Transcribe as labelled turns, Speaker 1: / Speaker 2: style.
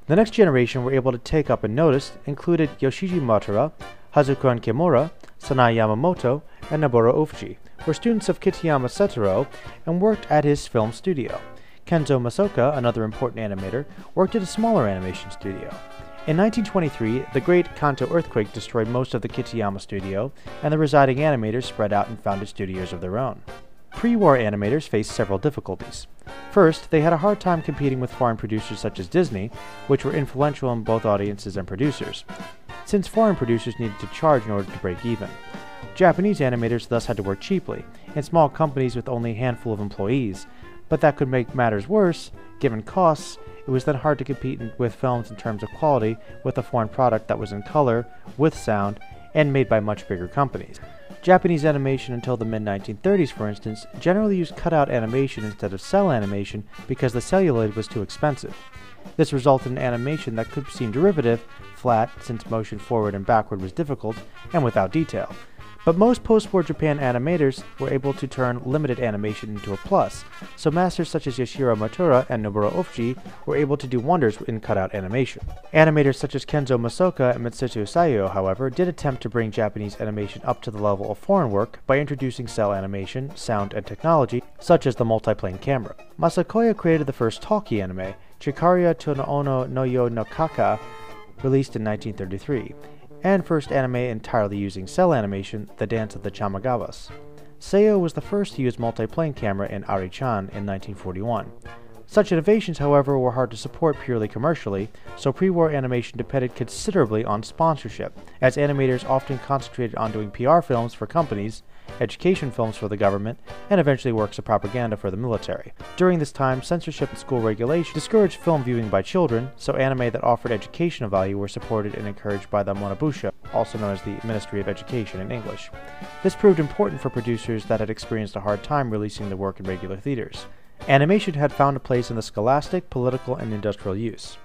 Speaker 1: The next generation were able to take up and notice included Yoshiji Matsura, Hazuko Kimura, Sanae Yamamoto, and Noboru Ofuji, were students of Kitayama Seitaro and worked at his film studio. Kenzo Masaoka, another important animator, worked at a smaller animation studio. In 1923, the Great Kanto earthquake destroyed most of the Kitayama studio, and the residing animators spread out and founded studios of their own. Pre-war animators faced several difficulties. First, they had a hard time competing with foreign producers such as Disney, which were influential in both audiences and producers, since foreign producers needed to charge in order to break even. Japanese animators thus had to work cheaply, in small companies with only a handful of employees, but that could make matters worse. Given costs, it was then hard to compete with films in terms of quality with a foreign product that was in color, with sound, and made by much bigger companies. Japanese animation until the mid-1930s, for instance, generally used cutout animation instead of cell animation because the celluloid was too expensive. This resulted in animation that could seem derivative, flat, since motion forward and backward was difficult, and without detail. But most post-war Japan animators were able to turn limited animation into a plus, so masters such as Yoshiro Matsura and Noboru Ofuji were able to do wonders in cutout animation. Animators such as Kenzo Masaoka and Mitsuto Sayo, however, did attempt to bring Japanese animation up to the level of foreign work by introducing cell animation, sound, and technology, such as the multiplane camera. Masakoya created the first talkie anime, Chikaria to no Ono no Yo no Kaka, released in 1933. And first anime entirely using cell animation, The Dance of the Chamagawas. Seiyo was the first to use multiplane camera in Ari-chan in 1941. Such innovations, however, were hard to support purely commercially, so pre-war animation depended considerably on sponsorship, as animators often concentrated on doing PR films for companies, education films for the government, and eventually works of propaganda for the military. During this time, censorship and school regulation discouraged film viewing by children, so anime that offered educational value were supported and encouraged by the Monobusha, also known as the Ministry of Education in English. This proved important for producers that had experienced a hard time releasing the work in regular theaters. Animation had found a place in the scholastic, political, and industrial use.